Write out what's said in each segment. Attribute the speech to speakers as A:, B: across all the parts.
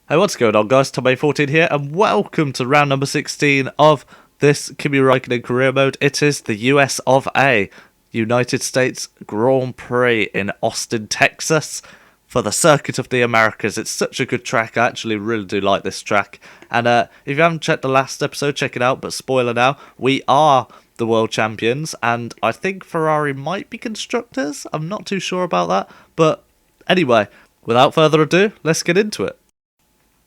A: Hey, what's going on, guys? Tommy14 here, and welcome to round number 16 of this Kimi Raikkonen career mode. It is the US of A, United States Grand Prix in Austin, Texas, for the Circuit of the Americas. It's such a good track. I actually really do like this track. And if you haven't checked the last episode, check it out. But spoiler now, we are the world champions, and I think Ferrari might be constructors. I'm not too sure about that. But anyway, without further ado, let's get into it.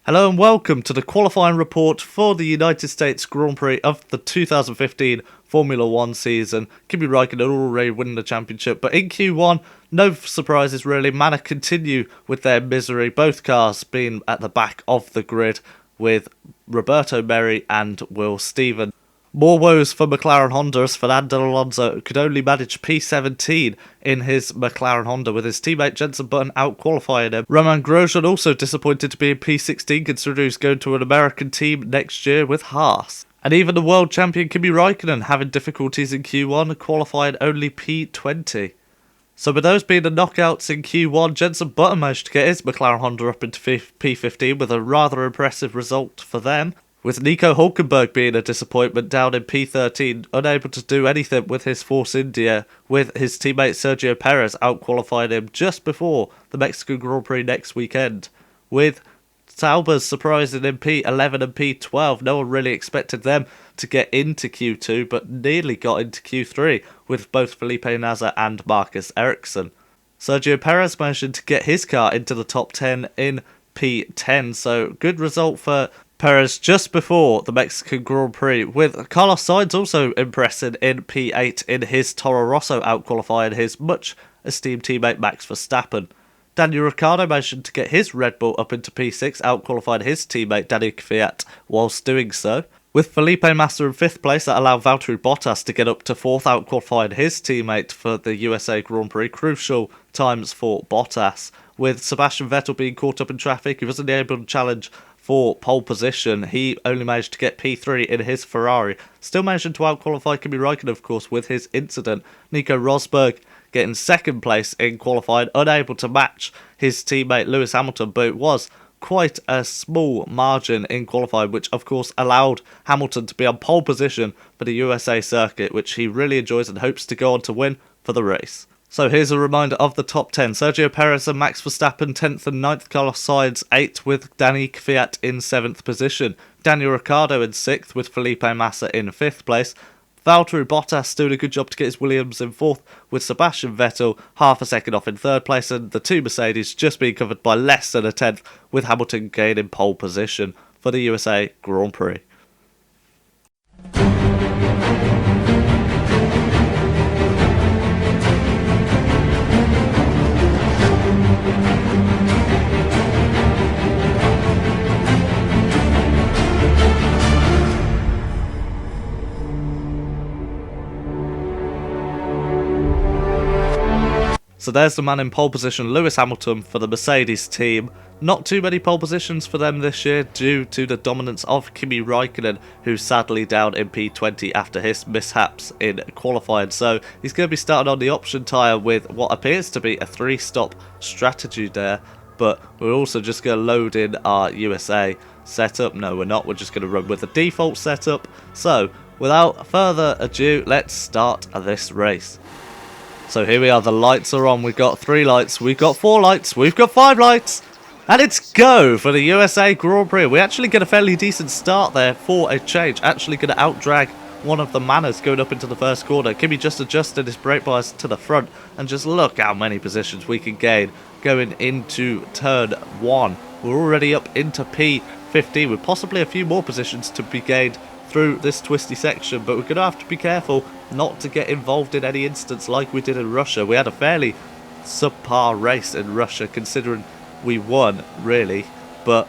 A: Hello and welcome to the qualifying report for the United States Grand Prix of the 2015 Formula 1 season. Kimi Raikkonen already winning the championship, but in Q1, no surprises really. Manor continue with their misery, both cars being at the back of the grid with Roberto Merhi and Will Stephen. More woes for McLaren Honda as Fernando Alonso could only manage P17 in his McLaren Honda, with his teammate Jenson Button out-qualifying him. Romain Grosjean also disappointed to be in P16, considering he's going to an American team next year with Haas. And even the world champion Kimi Raikkonen having difficulties in Q1, qualifying only P20. So with those being the knockouts in Q1, Jenson Button managed to get his McLaren Honda up into P15 with a rather impressive result for them, with Nico Hülkenberg being a disappointment down in P13, unable to do anything with his Force India, with his teammate Sergio Perez out-qualifying him just before the Mexican Grand Prix next weekend, with Sauber's surprising in P11 and P12. No one really expected them to get into Q2, but nearly got into Q3 with both Felipe Nasr and Marcus Ericsson. Sergio Perez managed to get his car into the top 10 in P10, so good result for Perez just before the Mexican Grand Prix, with Carlos Sainz also impressing in P8 in his Toro Rosso, out-qualifying his much-esteemed teammate Max Verstappen. Daniel Ricciardo managed to get his Red Bull up into P6, out-qualifying his teammate Daniel Kvyat whilst doing so, with Felipe Massa in 5th place. That allowed Valtteri Bottas to get up to 4th, out-qualifying his teammate for the USA Grand Prix. Crucial times for Bottas, with Sebastian Vettel being caught up in traffic. He wasn't able to challenge for pole position. He only managed to get P3 in his Ferrari, still managing to out-qualify Kimi Raikkonen, of course, with his incident. Nico Rosberg getting 2nd place in qualifying, unable to match his teammate Lewis Hamilton, but it was quite a small margin in qualifying, which of course allowed Hamilton to be on pole position for the USA circuit, which he really enjoys and hopes to go on to win for the race. So here's a reminder of the top 10. Sergio Perez and Max Verstappen 10th and 9th, Carlos Sainz 8th with Danny Kvyat in 7th position, Daniel Ricciardo in 6th with Felipe Massa in 5th place, Valtteri Bottas doing a good job to get his Williams in 4th, with Sebastian Vettel half a second off in 3rd place, and the two Mercedes just being covered by less than a 10th, with Hamilton gaining pole position for the USA Grand Prix. So there's the man in pole position, Lewis Hamilton for the Mercedes team. Not too many pole positions for them this year due to the dominance of Kimi Raikkonen, who's sadly down in P20 after his mishaps in qualifying. So he's going to be starting on the option tyre with what appears to be a 3-stop strategy there. But we're also just going to load in our USA setup. No, we're not. We're just going to run with the default setup. So without further ado, let's start this race. So here we are, the lights are on. We've got 3 lights, we've got 4 lights, we've got 5 lights, and it's go for the USA Grand Prix. We actually get a fairly decent start there for a change. Actually going to out-drag one of the Manners going up into the first corner. Kimi just adjusted his brake bias to the front, and just look how many positions we can gain going into turn 1. We're already up into P15 with possibly a few more positions to be gained through this twisty section, but we're going to have to be careful not to get involved in any instance like we did in Russia. We had a fairly subpar race in Russia, considering we won, really, but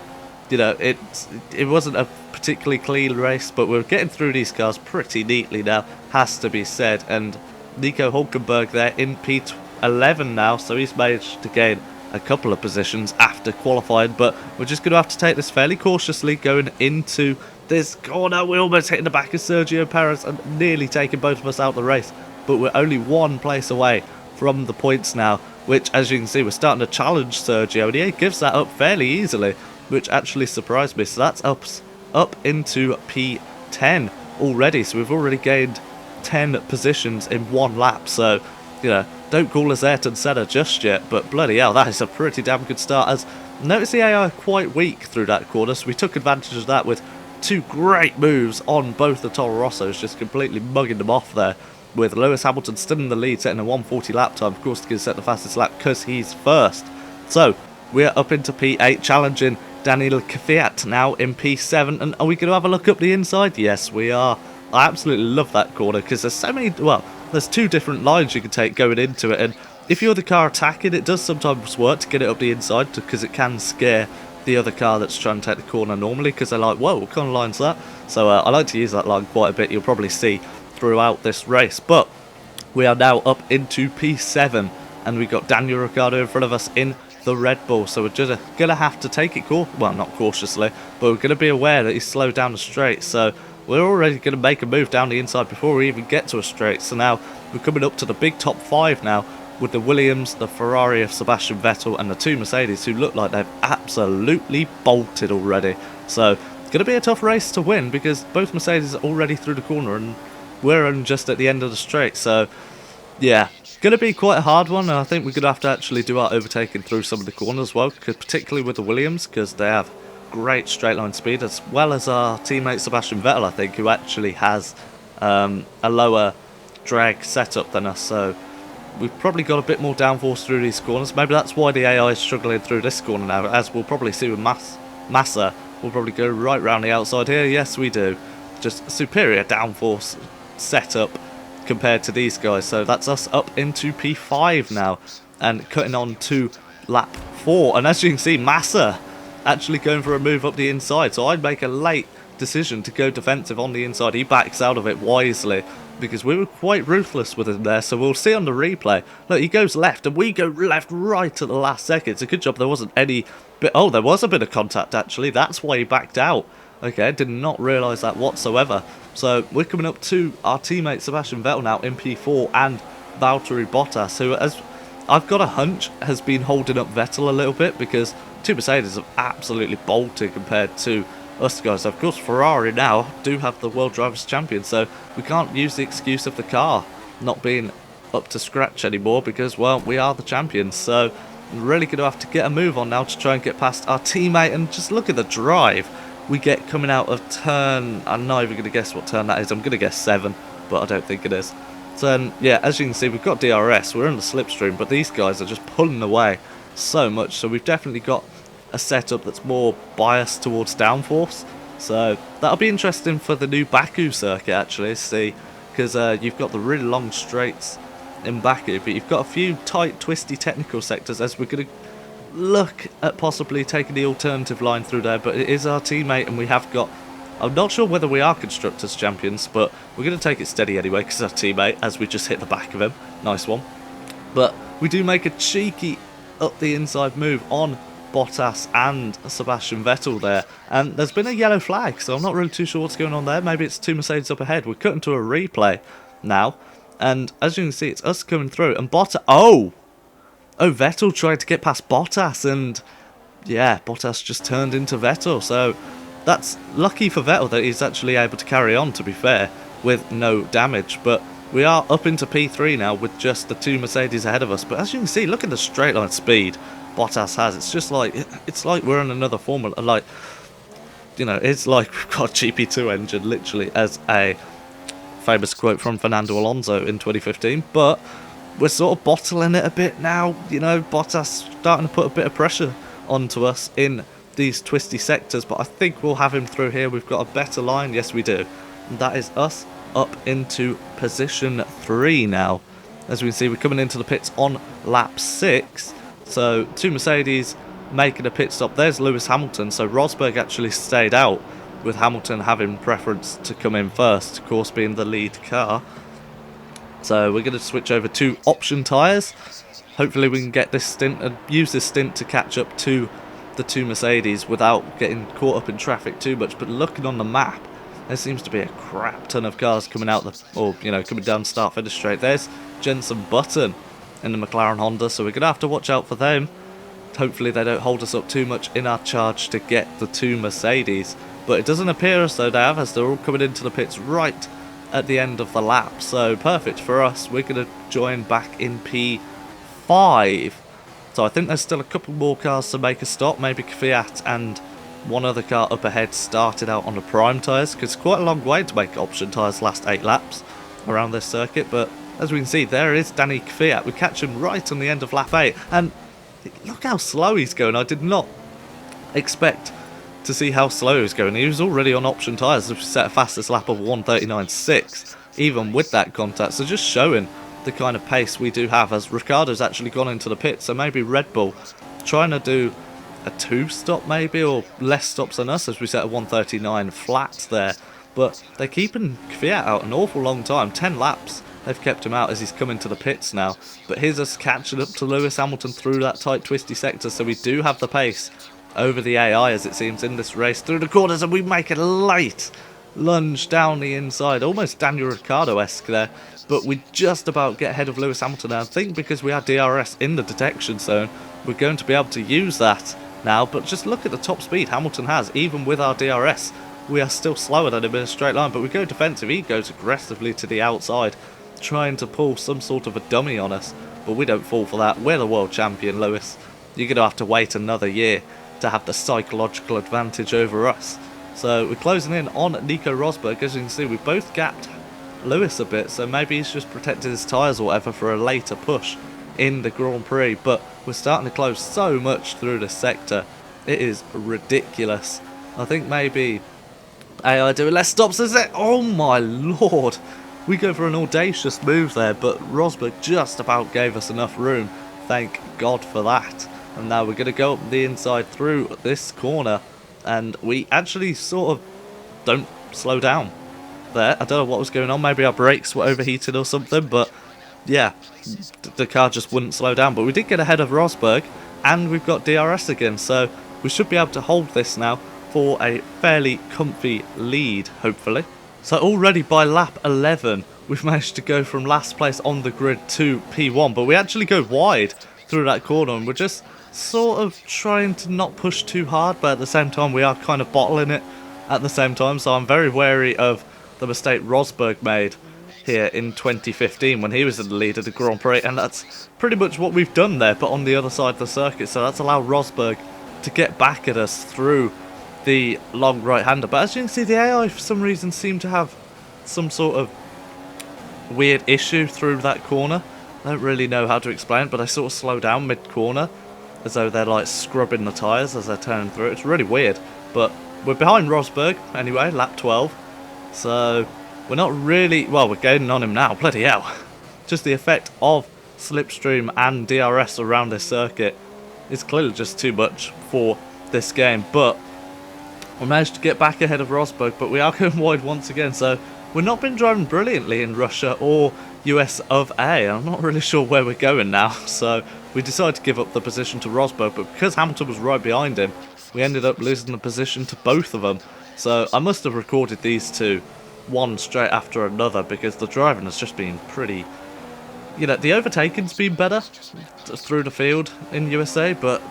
A: you know, it wasn't a particularly clean race, but we're getting through these cars pretty neatly now, has to be said. And Nico Hülkenberg there in P11 now, so he's managed to gain a couple of positions after qualifying, but we're just going to have to take this fairly cautiously going into this corner. We're almost hitting the back of Sergio Perez and nearly taking both of us out of the race, but we're only 1 place away from the points now, which, as you can see, we're starting to challenge Sergio, and he gives that up fairly easily. which actually surprised me. So that's up into P10 already. So we've already gained 10 positions in one lap. So, don't call us Ayrton Senna just yet, but bloody hell, that is a pretty damn good start. As notice the AI quite weak through that corner, so we took advantage of that with two great moves on both the Toro Rossos, just completely mugging them off there, with Lewis Hamilton still in the lead, setting a 1:40 lap time, of course, to set the fastest lap because he's first. So we're up into P8, challenging Daniel Kvyat now in P7, and are we going to have a look up the inside? Yes, we are. I absolutely love that corner because there's so many, well, there's two different lines you can take going into it, and if you're the car attacking, it does sometimes work to get it up the inside because it can scare the other car that's trying to take the corner normally, because they're like, whoa, what kind of line's that? So I like to use that line quite a bit, you'll probably see throughout this race. But we are now up into P7, and we've got Daniel Ricciardo in front of us in the Red Bull, so we're just going to have to take it well, not cautiously, but we're going to be aware that he's slowed down the straight, so we're already going to make a move down the inside before we even get to a straight. So now we're coming up to the big top 5 now, with the Williams, the Ferrari of Sebastian Vettel, and the two Mercedes, who look like they've absolutely bolted already. So it's going to be a tough race to win, because both Mercedes are already through the corner and we're only just at the end of the straight. So yeah, going to be quite a hard one, and I think we're going to have to actually do our overtaking through some of the corners as well, particularly with the Williams, because they have great straight line speed, as well as our teammate Sebastian Vettel, I think, who actually has a lower drag setup than us. So we've probably got a bit more downforce through these corners. Maybe that's why the AI is struggling through this corner now, as we'll probably see with Massa. We'll probably go right round the outside here. Yes, we do. Just superior downforce setup compared to these guys. So that's us up into P5 now, and cutting on to lap 4. And as you can see, Massa actually going for a move up the inside. So I'd make a late decision to go defensive on the inside. He backs out of it wisely, because we were quite ruthless with him there. So we'll see on the replay. Look, he goes left and we go left right at the last second. It's a good job there wasn't any bit. Oh, there was a bit of contact actually. That's why he backed out. Okay, did not realise that whatsoever. So we're coming up to our teammate Sebastian Vettel now in P4, and Valtteri Bottas, who, as I've got a hunch, has been holding up Vettel a little bit, because two Mercedes have absolutely bolted compared to us guys. Of course, Ferrari now do have the World Drivers' Champion, so we can't use the excuse of the car not being up to scratch anymore, because, well, we are the champions. So we're really going to have to get a move on now to try and get past our teammate. And just look at the drive we get coming out of turn, I'm not even going to guess what turn that is. I'm going to guess 7, but I don't think it is. So yeah, as you can see, we've got DRS, we're in the slipstream, but these guys are just pulling away so much. So we've definitely got a setup that's more biased towards downforce. So that'll be interesting for the new Baku circuit actually, see, because you've got the really long straights in Baku, but you've got a few tight, twisty technical sectors, as we're going to look at possibly taking the alternative line through there. But it is our teammate, and we have got, I'm not sure whether we are Constructors Champions, but we're going to take it steady anyway, because our teammate, as we just hit the back of him, nice one. But we do make a cheeky up the inside move on Bottas and Sebastian Vettel there, and there's been a yellow flag, so I'm not really too sure what's going on there. Maybe it's two Mercedes up ahead. We're cutting to a replay now, and as you can see, it's us coming through, and Bottas, oh, Vettel tried to get past Bottas, and yeah, Bottas just turned into Vettel. So that's lucky for Vettel that he's actually able to carry on, to be fair, with no damage. But we are up into P3 now with just the two Mercedes ahead of us. But as you can see, look at the straight line speed Bottas has. It's just like, it's like we're in another formula. Like, you know, it's like we've got a GP2 engine, literally, as a famous quote from Fernando Alonso in 2015. But we're sort of bottling it a bit now. You know, Bottas starting to put a bit of pressure onto us in these twisty sectors, but I think we'll have him through here. We've got a better line. Yes, we do. And that is us up into position 3 now. As we can see, we're coming into the pits on lap 6. So two Mercedes making a pit stop. There's Lewis Hamilton. So Rosberg actually stayed out, with Hamilton having preference to come in first, of course being the lead car. So we're going to switch over to option tyres. Hopefully we can get this stint and use this stint to catch up to the two Mercedes without getting caught up in traffic too much. But looking on the map, there seems to be a crap ton of cars coming out coming down start finish straight. There's Jenson Button in the McLaren Honda, so we're going to have to watch out for them. hopefully they don't hold us up too much in our charge to get the two Mercedes. But it doesn't appear as though they have, as they're all coming into the pits right at the end of the lap. So perfect for us. We're going to join back in P5. So I think there's still a couple more cars to make a stop. Maybe Fiat and one other car up ahead started out on the prime tyres, because it's quite a long way to make option tyres last 8 laps around this circuit. But as we can see, there is Danny Fiat. We catch him right on the end of lap 8, and look how slow he's going. I did not expect to see how slow he was going. He was already on option tyres, which set a fastest lap of 1:39.6 even with that contact. So just showing the kind of pace we do have, as Ricciardo's actually gone into the pit. So maybe Red Bull trying to do a 2-stop maybe, or less stops than us, as we set a 1:39 flat there. But they're keeping Fiat out an awful long time. 10 laps they've kept him out as he's coming to the pits now. But here's us catching up to Lewis Hamilton through that tight twisty sector. So we do have the pace over the AI, as it seems, in this race through the corners, and we make a late lunge down the inside, almost Daniel Ricciardo-esque there, but we just about get ahead of Lewis Hamilton. And I think because we have DRS in the detection zone, we're going to be able to use that now. But just look at the top speed Hamilton has. Even with our DRS, we are still slower than him in a straight line, but we go defensive. He goes aggressively to the outside, trying to pull some sort of a dummy on us, but we don't fall for that. We're the world champion, Lewis. You're going to have to wait another year to have the psychological advantage over us. So we're closing in on Nico Rosberg. As you can see, we both gapped Lewis a bit, so maybe he's just protected his tyres or whatever for a later push in the Grand Prix. But we're starting to close so much through this sector, it is ridiculous. I think maybe AI doing less stops, is it? Oh my lord, we go for an audacious move there, but Rosberg just about gave us enough room. Thank God for that. And now we're going to go up the inside through this corner, and we actually sort of don't slow down there. I don't know what was going on. Maybe our brakes were overheated or something, but yeah, the car just wouldn't slow down. But we did get ahead of Rosberg, and we've got DRS again, so we should be able to hold this now for a fairly comfy lead, hopefully. So already by lap 11, we've managed to go from last place on the grid to P1, but we actually go wide through that corner, and we're just sort of trying to not push too hard, but at the same time we are kind of bottling it at the same time. So I'm very wary of the mistake Rosberg made here in 2015 when he was in the lead of the Grand Prix, and that's pretty much what we've done there, but on the other side of the circuit. So that's allowed Rosberg to get back at us through the long right-hander. But as you can see, the AI for some reason seemed to have some sort of weird issue through that corner. I don't really know how to explain it, but they sort of slow down mid-corner, as though they're like scrubbing the tyres as they're turning through. It's really weird, but we're behind Rosberg anyway, lap 12. So we're not really, well, we're gaining on him now, bloody hell. Just the effect of slipstream and DRS around this circuit is clearly just too much for this game. But we managed to get back ahead of Rosberg, but we are going wide once again. So we've not been driving brilliantly in Russia or US of A. I'm not really sure where we're going now. So we decided to give up the position to Rosberg, but because Hamilton was right behind him, we ended up losing the position to both of them. So I must have recorded these two one straight after another, because the driving has just been pretty, you know, the overtaking's been better through the field in USA, but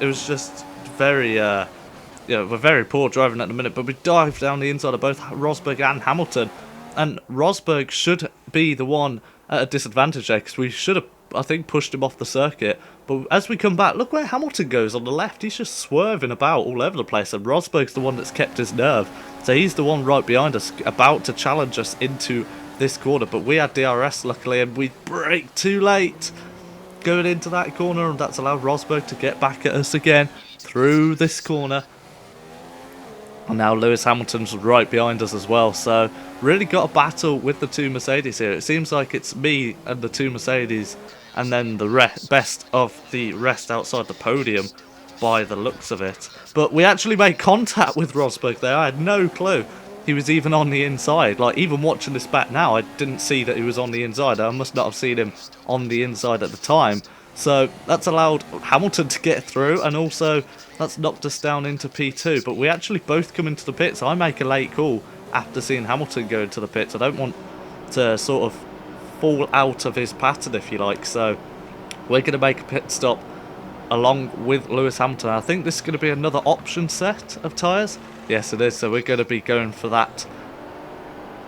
A: it was just very, we're very poor driving at the minute. But we dived down the inside of both Rosberg and Hamilton, and Rosberg should be the one at a disadvantage there, because we should have, I think, pushed him off the circuit. But as we come back, look where Hamilton goes on the left. He's just swerving about all over the place, and Rosberg's the one that's kept his nerve. So he's the one right behind us, about to challenge us into this corner. But we had DRS, luckily, and we brake too late going into that corner, and that's allowed Rosberg to get back at us again through this corner. And now Lewis Hamilton's right behind us as well. So really got a battle with the two Mercedes here. It seems like it's me and the two Mercedes, and then the best of the rest outside the podium by the looks of it. But we actually made contact with Rosberg there. I had no clue he was even on the inside. Like, even watching this back now, I didn't see that he was on the inside. I must not have seen him on the inside at the time. So that's allowed Hamilton to get through, and also that's knocked us down into P2. But we actually both come into the pits. I make a late call after seeing Hamilton go into the pits. I don't want to sort of fall out of his pattern, if you like. So we're going to make a pit stop along with Lewis Hamilton. I think this is going to be another option set of tyres. Yes, it is. So we're going to be going for that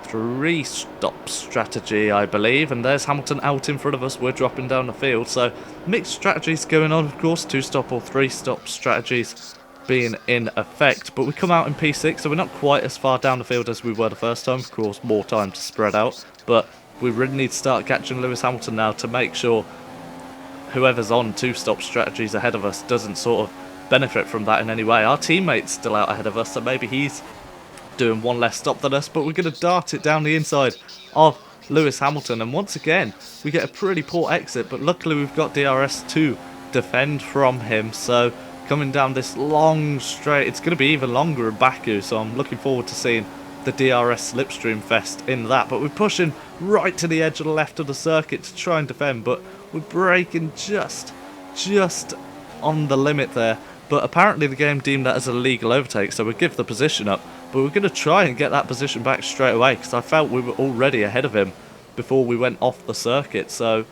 A: 3-stop strategy, I believe. And there's Hamilton out in front of us. We're dropping down the field. So mixed strategies going on, of course. 2-stop or 3-stop strategies being in effect. But we come out in P6, so we're not quite as far down the field as we were the first time. Of course, more time to spread out. But we really need to start catching Lewis Hamilton now to make sure whoever's on 2-stop strategies ahead of us doesn't sort of benefit from that in any way. Our teammate's still out ahead of us, so maybe he's doing one less stop than us, but we're going to dart it down the inside of Lewis Hamilton, and once again we get a pretty poor exit, but luckily we've got DRS to defend from him. So coming down this long straight, it's going to be even longer in Baku, so I'm looking forward to seeing the DRS slipstream fest in that. But we're pushing right to the edge of the left of the circuit to try and defend, but we're braking just on the limit there. But apparently the game deemed that as a legal overtake, so we'll give the position up. But we're going to try and get that position back straight away, because I felt we were already ahead of him before we went off the circuit. So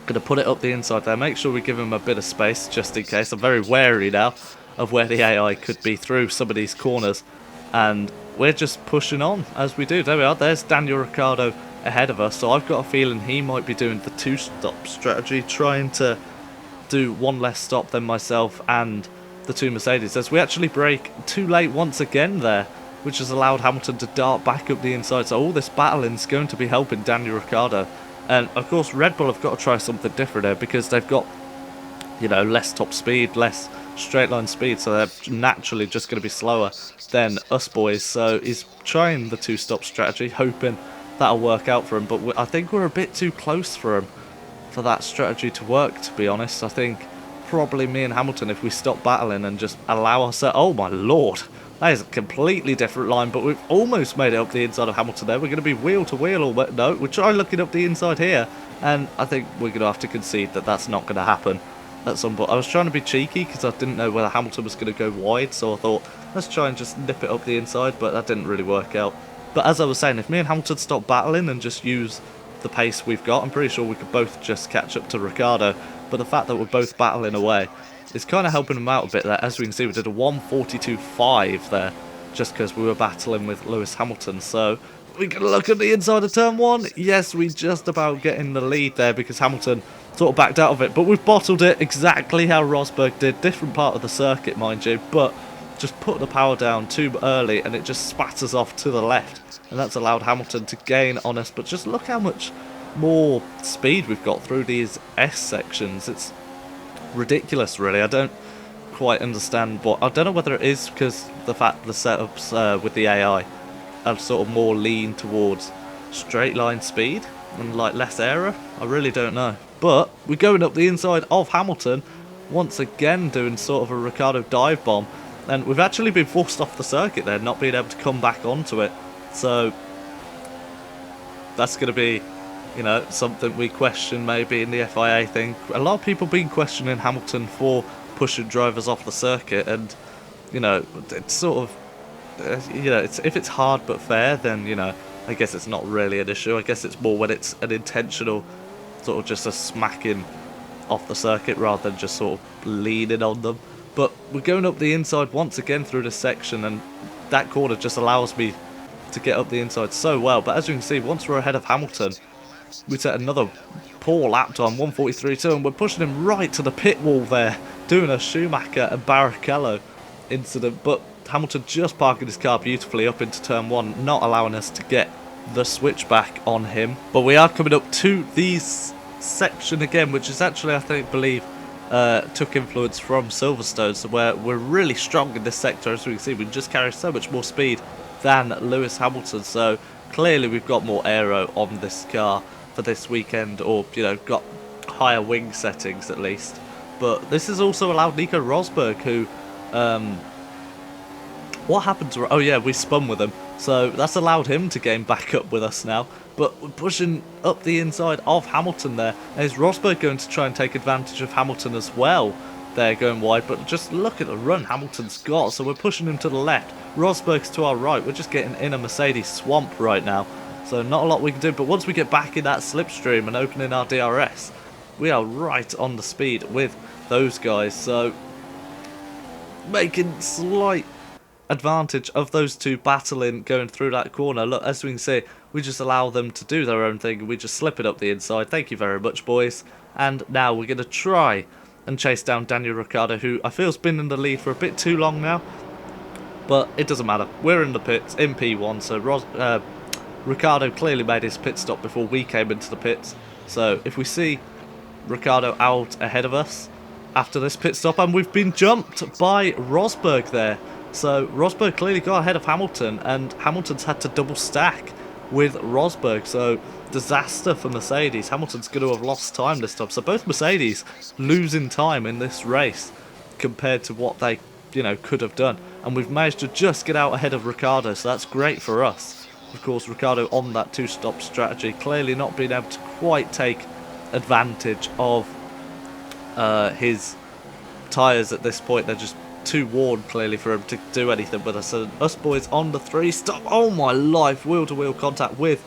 A: going to put it up the inside there, make sure we give him a bit of space just in case. I'm very wary now of where the AI could be through some of these corners, and we're just pushing on as we do. There we are, there's Daniel Ricciardo ahead of us, so I've got a feeling he might be doing the 2-stop strategy, trying to do one less stop than myself and the two Mercedes, as we actually brake too late once again there, which has allowed Hamilton to dart back up the inside. So all this battling is going to be helping Daniel Ricciardo. And of course Red Bull have got to try something different here, because they've got, you know, less top speed, less straight line speed, so they're naturally just going to be slower than us boys. So he's trying the 2-stop strategy, hoping that'll work out for him, but I think we're a bit too close for him for that strategy to work, to be honest. I think probably me and Hamilton, if we stop battling and just allow ourselves... Oh my lord, that is a completely different line, but we've almost made it up the inside of Hamilton there. We're going to be wheel to wheel, or no, we're trying looking up the inside here, and I think we're going to have to concede that that's not going to happen at some point. I was trying to be cheeky because I didn't know whether Hamilton was going to go wide, so I thought let's try and just nip it up the inside, but that didn't really work out. But as I was saying, if me and Hamilton stop battling and just use the pace we've got, I'm pretty sure we could both just catch up to Ricciardo. But the fact that we're both battling away is kind of helping him out a bit there. As we can see, we did a 1:42.5 there just because we were battling with Lewis Hamilton. So we can look at the inside of turn 1. Yes, we just about get in the lead there because Hamilton sort of backed out of it. But we've bottled it exactly how Rosberg did. Different part of the circuit, mind you, but just put the power down too early and it just spatters off to the left. And that's allowed Hamilton to gain on us. But just look how much more speed we've got through these S sections. It's ridiculous, really. I don't quite understand what... I don't know whether it is because the fact the setups with the AI are sort of more lean towards straight line speed and like less error. I really don't know. But we're going up the inside of Hamilton, once again doing sort of a Ricciardo dive bomb. And we've actually been forced off the circuit there, not being able to come back onto it. So that's going to be, you know, something we question maybe in the FIA thing. A lot of people been questioning Hamilton for pushing drivers off the circuit, and, you know, it's sort of, you know, if it's hard but fair, then, you know, I guess it's not really an issue. I guess it's more when it's an intentional sort of just a smacking off the circuit rather than just sort of leaning on them. But we're going up the inside once again through this section, and that corner just allows me to get up the inside so well. But as you can see, once we're ahead of Hamilton, we set another poor lap time, 1:43.2, and we're pushing him right to the pit wall there, doing a Schumacher and Barrichello incident. But Hamilton just parking his car beautifully up into turn 1, not allowing us to get the switchback on him. But we are coming up to these section again, which is actually, I believe took influence from Silverstone, so where we're really strong in this sector. As we can see, we just carry so much more speed than Lewis Hamilton, so clearly we've got more aero on this car for this weekend, or, you know, got higher wing settings at least. But this has also allowed Nico Rosberg, who what happened to... Oh yeah, we spun with him, so that's allowed him to gain back up with us now. But we're pushing up the inside of Hamilton there. And is Rosberg going to try and take advantage of Hamilton as well? They're going wide, but just look at the run Hamilton's got. So we're pushing him to the left. Rosberg's to our right. We're just getting in a Mercedes swamp right now. So not a lot we can do. But once we get back in that slipstream and opening our DRS, we are right on the speed with those guys. So making slight advantage of those two battling going through that corner. Look, as we can see, we just allow them to do their own thing and we just slip it up the inside. Thank you very much, boys. And now we're going to try and chase down Daniel Ricciardo, who I feel has been in the lead for a bit too long now. But it doesn't matter. We're in the pits in P1, so Ricciardo clearly made his pit stop before we came into the pits. So if we see Ricciardo out ahead of us after this pit stop, and we've been jumped by Rosberg there. So Rosberg clearly got ahead of Hamilton, and Hamilton's had to double stack with Rosberg. So disaster for Mercedes. Hamilton's going to have lost time this time. So both Mercedes losing time in this race compared to what they, could have done. And we've managed to just get out ahead of Ricciardo, so that's great for us. Of course, Ricciardo on that two-stop strategy, clearly not being able to quite take advantage of his tyres at this point. They're just too worn, clearly, for him to do anything with us. So us boys on the three-stop. Oh my life, wheel-to-wheel contact with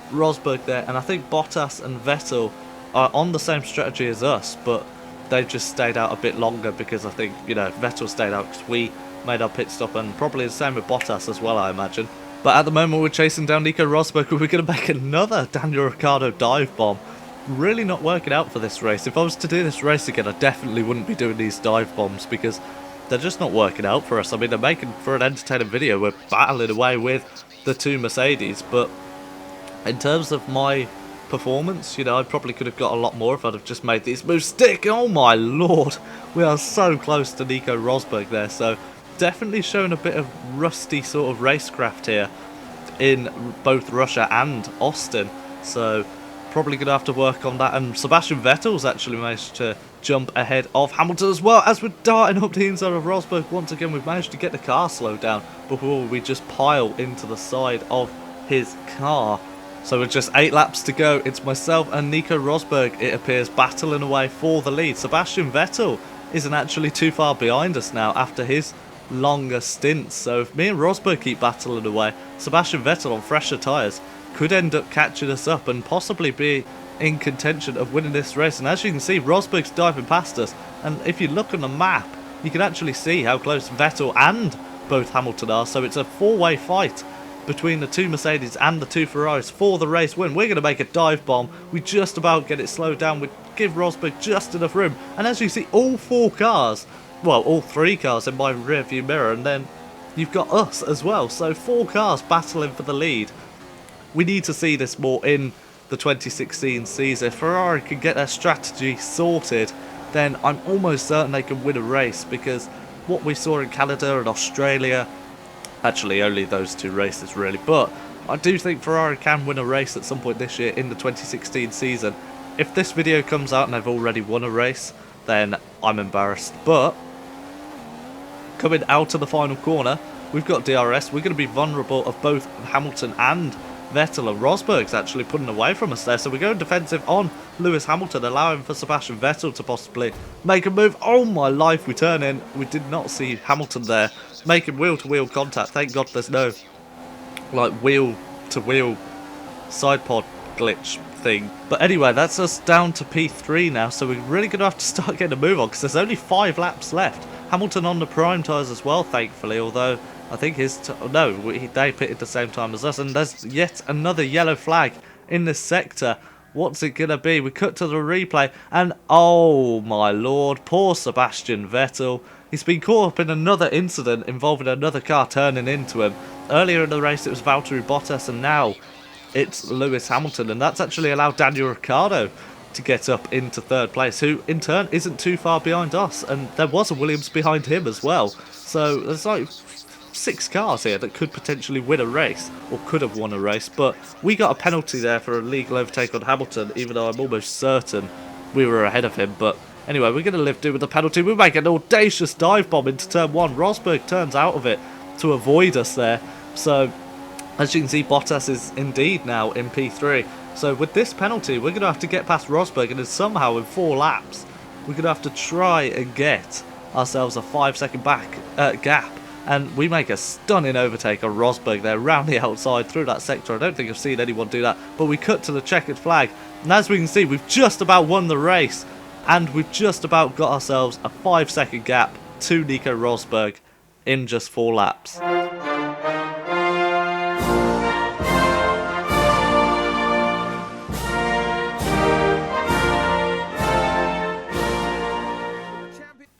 A: Rosberg there. And I think Bottas and Vettel are on the same strategy as us, but they've just stayed out a bit longer because I think, Vettel stayed out because we made our pit stop, and probably the same with Bottas as well, I imagine. But at the moment, we're chasing down Nico Rosberg. We're going to make another Daniel Ricciardo dive bomb. Really not working out for this race. If I was to do this race again, I definitely wouldn't be doing these dive bombs because they're just not working out for us. I mean, they're making for an entertaining video. We're battling away with the two Mercedes, but in terms of my performance, I probably could have got a lot more if I'd have just made these moves stick. Oh my lord, we are so close to Nico Rosberg there. So definitely showing a bit of rusty sort of racecraft here in both Russia and Austin. So probably going to have to work on that. And Sebastian Vettel's actually managed to jump ahead of Hamilton as well as we're darting up the inside of Rosberg. Once again, we've managed to get the car slowed down before we just pile into the side of his car. So with just 8 laps to go, it's myself and Nico Rosberg, it appears, battling away for the lead. Sebastian Vettel isn't actually too far behind us now after his longer stints. So if me and Rosberg keep battling away, Sebastian Vettel on fresher tyres could end up catching us up and possibly be in contention of winning this race. And as you can see, Rosberg's diving past us, and if you look on the map, you can actually see how close Vettel and both Hamilton are. So it's a four-way fight between the two Mercedes and the two Ferraris for the race win. We're going to make a dive bomb. We just about get it slowed down. We give Rosberg just enough room, and as you see, all 4 cars, well, all 3 cars in my rear view mirror, and then you've got us as well. So 4 cars battling for the lead. We need to see this more in the 2016 season. If Ferrari can get their strategy sorted, then I'm almost certain they can win a race, because what we saw in Canada and Australia, actually only those 2 races really, but I do think Ferrari can win a race at some point this year in the 2016 season. If this video comes out and they've already won a race, then I'm embarrassed. But coming out of the final corner, we've got DRS. We're going to be vulnerable of both Hamilton and Vettel, and Rosberg's actually putting away from us there. So we're going defensive on Lewis Hamilton, allowing for Sebastian Vettel to possibly make a move. Oh my life, we turn in. We did not see Hamilton there making wheel-to-wheel contact. Thank God there's no wheel-to-wheel side pod glitch thing. But anyway, that's us down to P3 now, so we're really going to have to start getting a move on because there's only 5 laps left. Hamilton on the prime tyres as well, thankfully, although I think they pitted the same time as us, and there's yet another yellow flag in this sector. What's it going to be? We cut to the replay, and oh my lord, poor Sebastian Vettel. He's been caught up in another incident involving another car turning into him. Earlier in the race it was Valtteri Bottas, and now it's Lewis Hamilton, and that's actually allowed Daniel Ricciardo to get up into 3rd place, who in turn isn't too far behind us, and there was a Williams behind him as well. So there's like 6 cars here that could potentially win a race, or could have won a race, but we got a penalty there for a legal overtake on Hamilton, even though I'm almost certain we were ahead of him. But anyway, we're going to live do with the penalty. We make an audacious dive bomb into turn 1. Rosberg turns out of it to avoid us there. So as you can see, Bottas is indeed now in P3. So with this penalty, we're going to have to get past Rosberg, and then somehow in 4 laps, we're going to have to try and get ourselves a 5-second gap. And we make a stunning overtake on Rosberg there, round the outside, through that sector. I don't think I've seen anyone do that. But we cut to the checkered flag. And as we can see, we've just about won the race. And we've just about got ourselves a 5-second gap to Nico Rosberg in just 4 laps.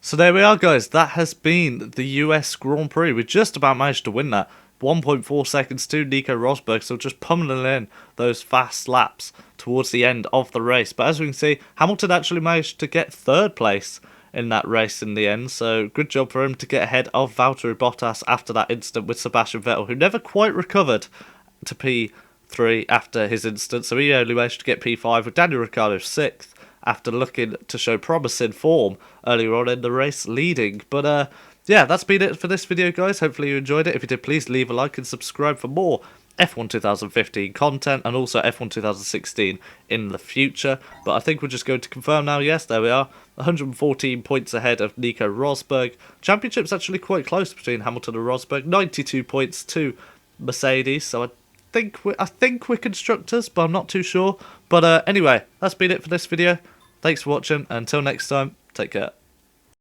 A: So there we are, guys. That has been the US Grand Prix. We just about managed to win that. 1.4 seconds to Nico Rosberg, so just pummeling in those fast laps towards the end of the race. But as we can see, Hamilton actually managed to get 3rd place in that race in the end, so good job for him to get ahead of Valtteri Bottas after that incident with Sebastian Vettel, who never quite recovered to P3 after his incident, so he only managed to get P5 with Daniel Ricciardo 6th after looking to show promising form earlier on in the race leading. But yeah, that's been it for this video, guys. Hopefully you enjoyed it. If you did, please leave a like and subscribe for more F1 2015 content and also F1 2016 in the future. But I think we're just going to confirm now. Yes, there we are. 114 points ahead of Nico Rosberg. Championship's actually quite close between Hamilton and Rosberg. 92 points to Mercedes. So I think we're constructors, but I'm not too sure. But anyway, that's been it for this video. Thanks for watching. Until next time, take care.